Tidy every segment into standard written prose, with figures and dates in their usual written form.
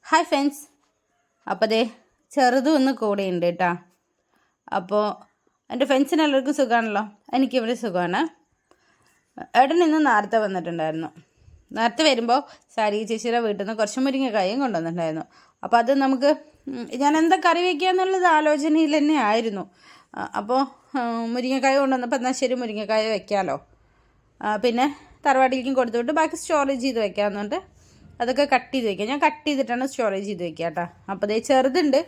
Hi friends. അപ്പോൾ ദേ ചെറുതും ഒന്ന് കൂടെ ഉണ്ട് കേട്ടോ. അപ്പോൾ എൻ്റെ ഫ്രണ്ട്സിന് എല്ലാവർക്കും സുഖമാണല്ലോ, എനിക്കിവിടെ സുഖമാണ്. ഏട്ടൻ ഇന്ന് നേരത്തെ വന്നിട്ടുണ്ടായിരുന്നു. നേരത്തെ വരുമ്പോൾ സാരി ചേച്ചിയുടെ വീട്ടിൽ നിന്ന് കുറച്ച് മുരിങ്ങക്കായും കൊണ്ടുവന്നിട്ടുണ്ടായിരുന്നു. അപ്പോൾ അത് നമുക്ക് ഞാൻ എന്താ കറി വയ്ക്കുക എന്നുള്ളത് ആലോചനയിൽ തന്നെ ആയിരുന്നു. അപ്പോൾ മുരിങ്ങക്കായ കൊണ്ടുവന്നപ്പോൾ എന്നാൽ ശരി മുരിങ്ങക്കായ വെക്കാമല്ലോ, പിന്നെ തറവാട്ടിലേക്കും കൊടുത്തുവിട്ട് ബാക്കി സ്റ്റോറേജ് ചെയ്ത് വെക്കാമെന്നുണ്ട്. അതൊക്കെ കട്ട് ചെയ്ത് വയ്ക്കാം. ഞാൻ കട്ട് ചെയ്തിട്ടാണ് സ്റ്റോറേജ് ചെയ്ത് വെക്കുക കേട്ടോ. അപ്പോൾ ദേ ചെറുതുണ്ട്,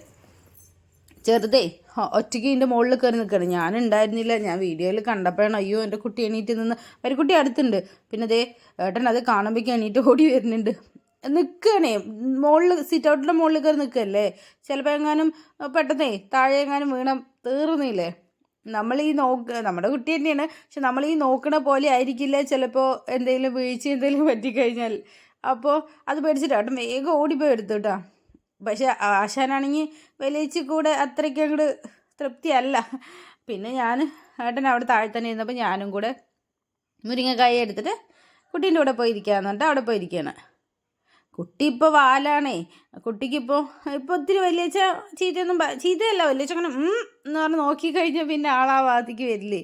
ചെറുതേ ഒറ്റയ്ക്ക് ഇതിൻ്റെ മുകളിൽ കയറി നിൽക്കണം. ഞാൻ ഉണ്ടായിരുന്നില്ല, ഞാൻ വീഡിയോയിൽ കണ്ടപ്പോഴാണ് അയ്യോ എൻ്റെ കുട്ടി എണീറ്റ് നിന്ന്. കുട്ടി അടുത്തുണ്ട്. പിന്നെ ദേ ഏട്ടൻ അത് കാണുമ്പോഴേക്കും എണീറ്റ് ഓടി വരുന്നുണ്ട്. നിൽക്കണേ മുകളിൽ, സിറ്റ് ഔട്ടിൻ്റെ മുകളിൽ കയറി നിൽക്കല്ലേ, ചിലപ്പോൾ എങ്ങാനും പെട്ടെന്നേ താഴെ എങ്ങാനും വീണം തീർന്നില്ലേ. നമ്മുടെ കുട്ടി തന്നെയാണ്, പക്ഷെ നമ്മൾ ഈ നോക്കണ പോലെ ആയിരിക്കില്ല ചിലപ്പോൾ എന്തെങ്കിലും വീഴ്ച എന്തെങ്കിലും പറ്റിക്കഴിഞ്ഞാൽ. അപ്പോൾ അത് പേടിച്ചിട്ട് ഏട്ടൻ വേഗം ഓടിപ്പോയി എടുത്തു കേട്ടോ. പക്ഷെ ആശാനാണെങ്കിൽ വലിയ കൂടെ അത്രയ്ക്ക് അങ്ങോട്ട് തൃപ്തിയല്ല. പിന്നെ ഏട്ടൻ അവിടെ താഴെ തന്നെ ഇരുന്നപ്പോൾ ഞാനും കൂടെ മുരിങ്ങക്കായ എടുത്തിട്ട് കുട്ടീൻ്റെ കൂടെ പോയി ഇരിക്കാമെന്ന് പറഞ്ഞിട്ട് അവിടെ പോയി ഇരിക്കുകയാണ്. കുട്ടി ഇപ്പോൾ വാലാണേ. കുട്ടിക്കിപ്പോൾ ഒത്തിരി വലിയ ചീത്തയല്ല, വലിയ അങ്ങനെ എന്ന് പറഞ്ഞ് നോക്കിക്കഴിഞ്ഞാൽ പിന്നെ ആളാ ഭാഗത്തേക്ക് വരില്ലേ.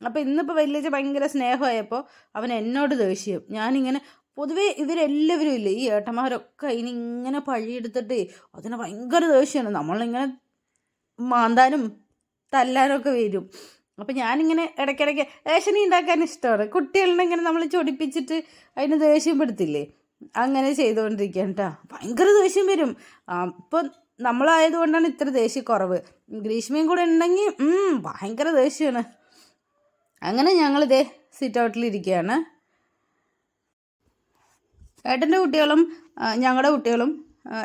അപ്പോൾ ഇന്നിപ്പോൾ വലിയ ഭയങ്കര സ്നേഹമായപ്പോൾ അവൻ എന്നോട് ദേഷ്യം. ഞാനിങ്ങനെ പൊതുവേ ഇവരെല്ലാവരും ഇല്ലേ, ഈ ഏട്ടന്മാരൊക്കെ ഇങ്ങനെ പഴിയെടുത്തിട്ട് അതിനെ ഭയങ്കര ദേഷ്യമാണ്. നമ്മളിങ്ങനെ മാന്താനും തല്ലാനൊക്കെ വരും. അപ്പം ഞാനിങ്ങനെ ഇടയ്ക്കിടയ്ക്ക് ഏഷണി ഉണ്ടാക്കാൻ ഇഷ്ടമാണ്. കുട്ടികളുടെ ഇങ്ങനെ നമ്മൾ ചൊടിപ്പിച്ചിട്ട് അതിന് ദേഷ്യപ്പെടുത്തില്ലേ, അങ്ങനെ ചെയ്തുകൊണ്ടിരിക്കുകയാണ് കേട്ടോ. ഭയങ്കര ദേഷ്യം വരും. അപ്പം നമ്മളായതുകൊണ്ടാണ് ഇത്ര ദേഷ്യക്കുറവ്. ഗ്രീഷ്മയും കൂടെ ഉണ്ടെങ്കിൽ ഭയങ്കര ദേഷ്യമാണ്. അങ്ങനെ ഞങ്ങളിതേ സിറ്റ് ഔട്ടിലിരിക്കുകയാണ്. ഏട്ടൻ്റെ കുട്ടികളും ഞങ്ങളുടെ കുട്ടികളും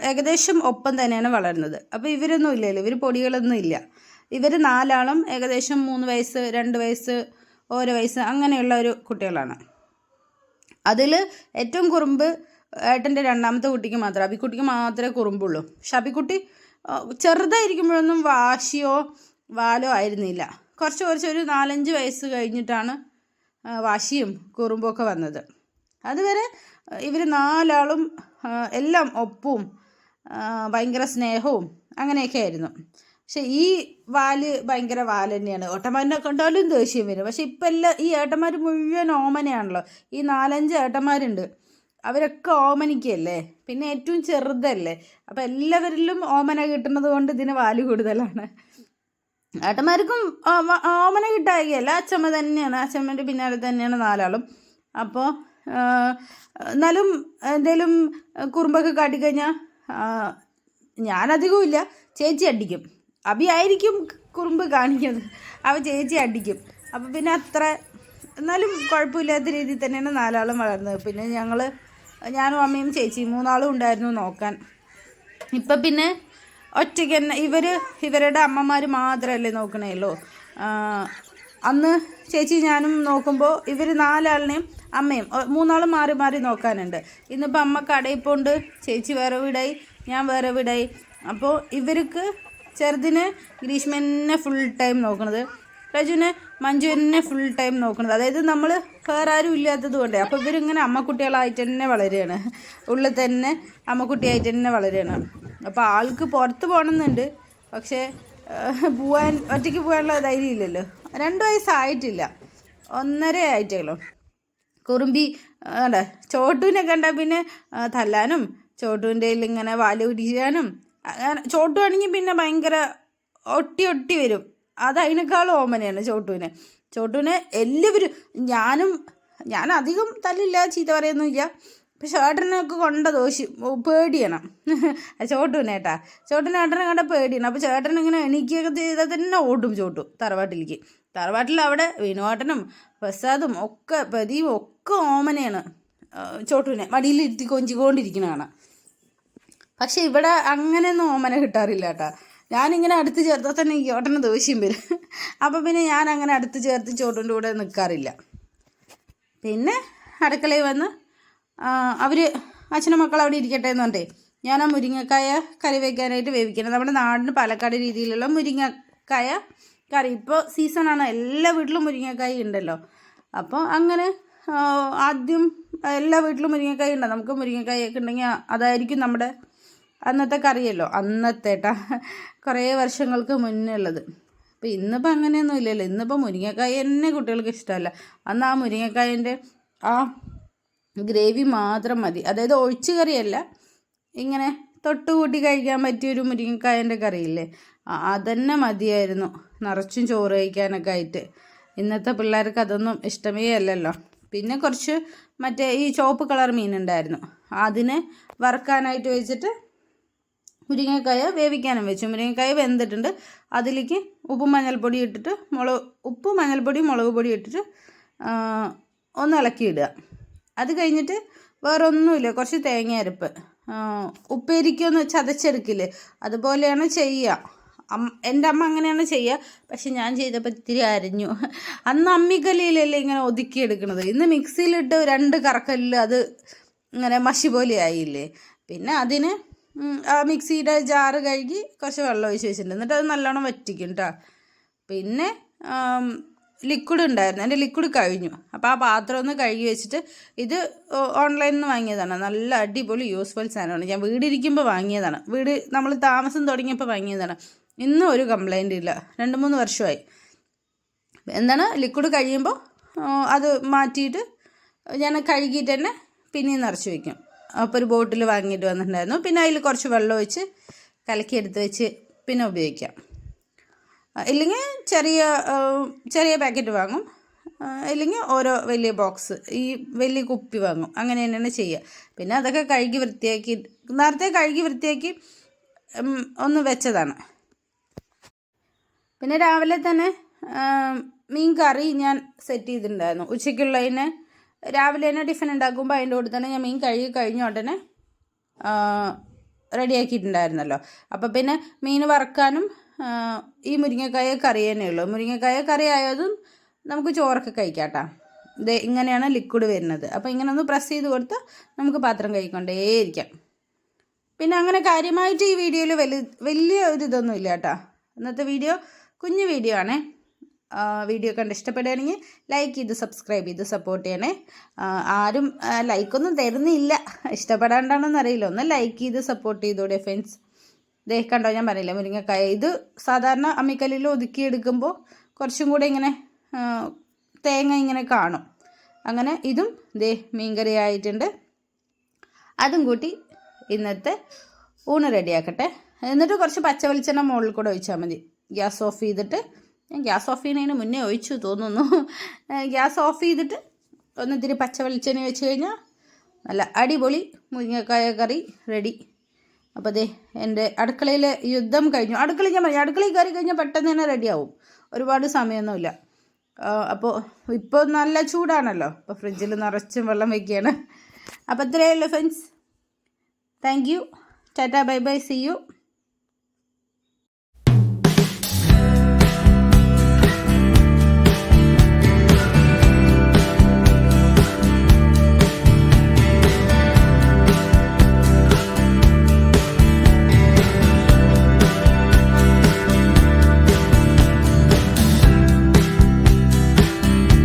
ഏകദേശം ഒപ്പം തന്നെയാണ് വളരുന്നത്. അപ്പോൾ ഇവരൊന്നും ഇല്ലല്ലോ, ഇവർ പൊടികളൊന്നും ഇല്ല. ഇവർ 4 ആളും ഏകദേശം 3 വയസ്സ് 2 വയസ്സ് 1 വയസ്സ് അങ്ങനെയുള്ള ഒരു കുട്ടികളാണ്. അതിൽ ഏറ്റവും കുറുമ്പ് ഏട്ടൻ്റെ രണ്ടാമത്തെ കുട്ടിക്ക് മാത്രം, അബിക്കുട്ടിക്ക് മാത്രമേ കുറുമ്പുള്ളൂ. പക്ഷെ അബിക്കുട്ടി ചെറുതായിരിക്കുമ്പോഴൊന്നും വാശിയോ വാലോ ആയിരുന്നില്ല. കുറച്ച് ഒരു 4-5 വയസ്സ് കഴിഞ്ഞിട്ടാണ് വാശിയും കുറുമ്പൊക്കെ വന്നത്. അതുവരെ ഇവർ 4 ആളും എല്ലാം ഒപ്പവും ഭയങ്കര സ്നേഹവും അങ്ങനെയൊക്കെ ആയിരുന്നു. പക്ഷെ ഈ വാല് ഭയങ്കര വാല് തന്നെയാണ്. ഏട്ടന്മാരിനെ കണ്ടാലും ദേഷ്യം വരും. പക്ഷെ ഇപ്പം ഈ ഏട്ടന്മാർ മുഴുവൻ ഓമനയാണല്ലോ. ഈ 4-5 ഏട്ടന്മാരുണ്ട്, അവരൊക്കെ ഓമനിക്കല്ലേ. പിന്നെ ഏറ്റവും ചെറുതല്ലേ, അപ്പം എല്ലാവരിലും ഓമന കിട്ടുന്നത് കൊണ്ട് ഇതിന് വാല് കൂടുതലാണ്. ഏട്ടന്മാർക്കും ഓമന കിട്ടായികയല്ല, അച്ഛമ്മ തന്നെയാണ്, അച്ഛമ്മേൻ്റെ പിന്നാലെ തന്നെയാണ് 4 ആളും. അപ്പോൾ എന്നാലും എന്തെങ്കിലും കുറുമ്പൊക്കെ കാട്ടിക്കഴിഞ്ഞാൽ ഞാനധികവും ഇല്ല, ചേച്ചി അടിക്കും. അബി ആയിരിക്കും കുറുമ്പ് കാണിക്കുന്നത്, ചേച്ചി അടിക്കും. അപ്പം പിന്നെ അത്ര എന്നാലും കുഴപ്പമില്ലാത്ത രീതിയിൽ തന്നെയാണ് 4 ആളും വളർന്നത്. പിന്നെ ഞാനും അമ്മയും ചേച്ചിയും 3 ആളും ഉണ്ടായിരുന്നു നോക്കാൻ. ഇപ്പം പിന്നെ ഒറ്റയ്ക്ക് തന്നെ ഇവരുടെ അമ്മമാർ മാത്രമല്ലേ നോക്കണേല്ലോ. അന്ന് ചേച്ചി ഞാനും നോക്കുമ്പോൾ ഇവർ 4 ആളിനെയും അമ്മയും 3 ആളും മാറി മാറി നോക്കാനുണ്ട്. ഇന്നിപ്പോൾ അമ്മ കടയിൽ പോണ്ട്, ചേച്ചി വേറെ വീടായി, ഞാൻ വേറെ വീടായി. അപ്പോൾ ഇവർക്ക് ചെറുതിന് ഗ്രീഷ്മ തന്നെ ഫുൾ ടൈം നോക്കണത്, രജുവിനെ മഞ്ജു തന്നെ ഫുൾ ടൈം നോക്കണത്. അതായത് നമ്മൾ വേറെ ആരും ഇല്ലാത്തത് കൊണ്ടേ. അപ്പോൾ ഇവരിങ്ങനെ അമ്മക്കുട്ടികളായിട്ട് തന്നെ വളരുകയാണ്, ഉള്ളിൽ തന്നെ അമ്മക്കുട്ടിയായിട്ട് തന്നെ വളരുകയാണ്. അപ്പോൾ ആൾക്ക് പുറത്ത് പോകണമെന്നുണ്ട്, പക്ഷേ ഒറ്റയ്ക്ക് പോകാനുള്ള ധൈര്യം ഇല്ലല്ലോ. 2 വയസ്സായിട്ടില്ല, 1.5 ആയിട്ടേയുള്ളൂ. കുറുമ്പി അല്ലേ. ചോട്ടുവിനെ കണ്ടാൽ പിന്നെ തല്ലാനും ചോട്ടുവിൻ്റെ ഇങ്ങനെ വാല് പിടിക്കാനും. ചോട്ടു ആണെങ്കിൽ പിന്നെ ഭയങ്കര ഒട്ടി വരും. അത് അതിനേക്കാളും ഓമനയാണ് ചോട്ടുവിനെ എല്ലാവരും. ഞാൻ അധികം തല്ലില്ല, ചീത്ത പറയുന്നില്ല. പക്ഷെ ചേട്ടനൊക്കെ കൊണ്ട പേടിയാണ് ചോട്ടുവിനേട്ടാ. ഏട്ടനെ കണ്ട പേടിയാണ്. അപ്പോൾ ചേട്ടൻ ഇങ്ങനെ എണീക്കൊക്കെ ചെയ്താൽ തന്നെ ഓടും ചോട്ടു തറവാട്ടിലേക്ക്. തറവാട്ടിൽ അവിടെ വിനോട്ടനും പ്രസാദും ഒക്കെ പ്രദീപും ഒക്കെ ഓമനയാണ് ചോട്ടുവിനെ മടിയിലിരുത്തി കൊഞ്ചിക്കൊണ്ടിരിക്കണതാണ്. പക്ഷെ ഇവിടെ അങ്ങനെയൊന്നും ഓമന കിട്ടാറില്ല കേട്ടോ. ഞാനിങ്ങനെ അടുത്ത് ചേർത്താൽ തന്നെ ഈ ഏട്ടന് ദേഷ്യം വരും. അപ്പം പിന്നെ ഞാൻ അങ്ങനെ അടുത്ത് ചേർത്ത് ചോട്ടുവിൻ്റെ കൂടെ നിൽക്കാറില്ല. പിന്നെ അടുക്കളയിൽ വന്ന് അച്ഛനും മക്കളും അവിടെ ഇരിക്കട്ടെ എന്ന് പറഞ്ഞേ ഞാൻ ആ മുരിങ്ങക്കായ കറി വയ്ക്കാനായിട്ട് വേവിക്കണം. നമ്മുടെ നാടിന് പാലക്കാട് രീതിയിലുള്ള മുരിങ്ങക്കായ കറി. ഇപ്പോൾ സീസണാണ്, എല്ലാ വീട്ടിലും മുരിങ്ങക്കായ ഉണ്ടല്ലോ. അപ്പോൾ അങ്ങനെ ആദ്യം എല്ലാ വീട്ടിലും മുരിങ്ങക്കായ ഉണ്ടാകും. നമുക്ക് മുരിങ്ങക്കായൊക്കെ ഉണ്ടെങ്കിൽ അതായിരിക്കും നമ്മുടെ അന്നത്തെ കറിയല്ലോ, അന്നത്തെ കേട്ടാ, കുറേ വർഷങ്ങൾക്ക് മുന്നേ ഉള്ളത്. അപ്പോൾ ഇന്നിപ്പോൾ അങ്ങനെയൊന്നും ഇല്ലല്ലോ. ഇന്നിപ്പോൾ മുരിങ്ങക്കായ തന്നെ കുട്ടികൾക്ക് ഇഷ്ടമല്ല. അന്ന് ആ മുരിങ്ങക്കായൻ്റെ ആ ഗ്രേവി മാത്രം മതി. അതായത് ഒഴിച്ച് കറിയല്ല, ഇങ്ങനെ തൊട്ടുകൂട്ടി കഴിക്കാൻ പറ്റിയൊരു മുരിങ്ങക്കായൻ്റെ കറിയില്ലേ, അതന്നെ മതിയായിരുന്നു നിറച്ചും ചോറ് കഴിക്കാനൊക്കെ ആയിട്ട്. ഇന്നത്തെ പിള്ളേർക്ക് അതൊന്നും ഇഷ്ടമേ അല്ലല്ലോ. പിന്നെ കുറച്ച് മറ്റേ ഈ ചുവപ്പ് കളർ മീനുണ്ടായിരുന്നു, അതിനെ വറുക്കാനായിട്ട് വെച്ചിട്ട് മുരിങ്ങക്കായ വേവിക്കാനും വെച്ചു. മുരിങ്ങക്കായ വെന്തിട്ടുണ്ട്, അതിലേക്ക് ഉപ്പും മഞ്ഞൾപ്പൊടി ഇട്ടിട്ട് ഉപ്പ് മഞ്ഞൾപ്പൊടി മുളക് പൊടി ഇട്ടിട്ട് ഒന്ന് ഇളക്കിയിടുക. അത് കഴിഞ്ഞിട്ട് വേറെ ഒന്നുമില്ല, കുറച്ച് തേങ്ങ അരപ്പ്, ഉപ്പേരിക്കൊന്ന് ചതച്ചെടുക്കില്ലേ, അതുപോലെയാണ് ചെയ്യുക. എൻ്റെ അമ്മ അങ്ങനെയാണ് ചെയ്യുക. പക്ഷെ ഞാൻ ചെയ്തപ്പോൾ ഇത്തിരി അരിഞ്ഞു. അന്ന് അമ്മിക്കല്ലിലല്ലേ ഇങ്ങനെ ഒതുക്കിയെടുക്കണത്, ഇന്ന് മിക്സിയിലിട്ട് 2 കറക്കല്ലിൽ അത് ഇങ്ങനെ മഷി പോലെ ആയില്ലേ. പിന്നെ അതിന് ആ മിക്സിയുടെ ജാറ് കഴുകി കുറച്ച് വെള്ളം ഒഴിച്ച് വെച്ചിട്ടുണ്ട്, എന്നിട്ട് അത് നല്ലോണം വറ്റിക്കും കേട്ടോ. പിന്നെ ലിക്വിഡ് ഉണ്ടായിരുന്നു, എൻ്റെ ലിക്വിഡ് കഴിഞ്ഞു. അപ്പോൾ ആ പാത്രം ഒന്ന് കഴുകി വെച്ചിട്ട്, ഇത് ഓൺലൈനിൽ നിന്ന് വാങ്ങിയതാണ്, നല്ല അടിപൊളി യൂസ്ഫുൾ സാധനമാണ്. ഞാൻ വീടിരിക്കുമ്പോൾ വാങ്ങിയതാണ്, വീട് നമ്മൾ താമസം തുടങ്ങിയപ്പോൾ വാങ്ങിയതാണ്. ഇന്നും ഒരു കംപ്ലൈൻ്റ് ഇല്ല, 2-3 വർഷമായി. എന്താണ്, ലിക്വിഡ് കഴിയുമ്പോൾ അത് മാറ്റിയിട്ട് ഞാൻ കഴുകിയിട്ട് തന്നെ പിന്നെയും നിറച്ച് വയ്ക്കും. അപ്പോൾ ഒരു ബോട്ടിൽ വാങ്ങിയിട്ട് വന്നിട്ടുണ്ടായിരുന്നു. പിന്നെ അതിൽ കുറച്ച് വെള്ളം ഒഴിച്ച് കലക്കിയെടുത്ത് വെച്ച് പിന്നെ ഉപയോഗിക്കാം. ഇല്ലെങ്കിൽ ചെറിയ പാക്കറ്റ് വാങ്ങും, ഇല്ലെങ്കിൽ ഓരോ വലിയ ബോക്സ്, ഈ വലിയ കുപ്പി വാങ്ങും, അങ്ങനെ തന്നെയാണ് ചെയ്യുക. പിന്നെ അതൊക്കെ കഴുകി വൃത്തിയാക്കി, നേരത്തെ കഴുകി വൃത്തിയാക്കി ഒന്ന് വെച്ചതാണ്. പിന്നെ രാവിലെ തന്നെ മീൻ കറി ഞാൻ സെറ്റ് ചെയ്തിട്ടുണ്ടായിരുന്നു. ഉച്ചയ്ക്കുള്ളതിന് രാവിലെ തന്നെ ടിഫിൻ ഉണ്ടാക്കുമ്പോൾ അതിൻ്റെ കൂടെ തന്നെ ഞാൻ മീൻ കഴുകി കഴിഞ്ഞ ഉടനെ റെഡിയാക്കിയിട്ടുണ്ടായിരുന്നല്ലോ. അപ്പോൾ പിന്നെ മീൻ വറുക്കാനും ഈ മുരിങ്ങക്കായ കറി തന്നെയുള്ളൂ. മുരിങ്ങക്കായ കറി ആയതും നമുക്ക് ചോറൊക്കെ കഴിക്കാം കേട്ടോ. ഇത് ഇങ്ങനെയാണ് ലിക്വിഡ് വരുന്നത്. അപ്പോൾ ഇങ്ങനെ ഒന്ന് പ്രസ് ചെയ്ത് കൊടുത്താൽ നമുക്ക് പാത്രം കഴിക്കൊണ്ടേയിരിക്കാം. പിന്നെ അങ്ങനെ കാര്യമായിട്ട് ഈ വീഡിയോയിൽ വലിയ ഒരു ഇതൊന്നും ഇല്ല കേട്ടോ. ഇന്നത്തെ വീഡിയോ കുഞ്ഞു വീഡിയോ ആണേ. വീഡിയോ കണ്ട് ഇഷ്ടപ്പെടുകയാണെങ്കിൽ ലൈക്ക് ചെയ്ത് സബ്സ്ക്രൈബ് ചെയ്ത് സപ്പോർട്ട് ചെയ്യണേ. ആരും ലൈക്കൊന്നും തരുന്നില്ല, ഇഷ്ടപ്പെടാണ്ടാണെന്ന് അറിയില്ല. ഒന്ന് ലൈക്ക് ചെയ്ത് സപ്പോർട്ട് ചെയ്തോടെ ഫ്രണ്ട്സ്. ദേ കണ്ടോ, ഞാൻ പറയില്ല മുരിങ്ങക്കായ, ഇത് സാധാരണ അമ്മിക്കല്ലിൽ ഒതുക്കിയെടുക്കുമ്പോൾ കുറച്ചും കൂടെ ഇങ്ങനെ തേങ്ങ ഇങ്ങനെ കാണും. അങ്ങനെ ഇതും ദേ മീൻകറി ആയിട്ടുണ്ട്. അതും കൂട്ടി ഇന്നത്തെ ഊണ് റെഡിയാക്കട്ടെ. എന്നിട്ട് കുറച്ച് പച്ച വെളിച്ചെണ്ണ മുകളിൽ കൂടെ ഒഴിച്ചാൽ മതി. ഗ്യാസ് ഓഫ് ചെയ്തിട്ട്, ഞാൻ ഗ്യാസ് ഓഫ് ചെയ്യുന്നതിന് മുന്നേ ഒഴിച്ചു തോന്നുന്നു. ഗ്യാസ് ഓഫ് ചെയ്തിട്ട് ഒന്നിത്തിരി പച്ച വെളിച്ചെണ്ണ വെച്ച് കഴിഞ്ഞാൽ നല്ല അടിപൊളി മുരിങ്ങക്കായ കറി റെഡി. അപ്പോൾ ദേ എൻ്റെ അടുക്കളയിലെ യുദ്ധം കഴിഞ്ഞു. അടുക്കളയിൽ കയറി കഴിഞ്ഞാൽ പെട്ടെന്ന് തന്നെ റെഡിയാവും, ഒരുപാട് സമയമൊന്നുമില്ല. അപ്പോൾ ഇപ്പോൾ നല്ല ചൂടാണല്ലോ, അപ്പോൾ ഫ്രിഡ്ജിൽ നിറച്ചും വെള്ളം വയ്ക്കുകയാണ്. അപ്പോൾ ഇത്രയേ ഉള്ളൂ friends. Thank you, tata, bye bye, see U.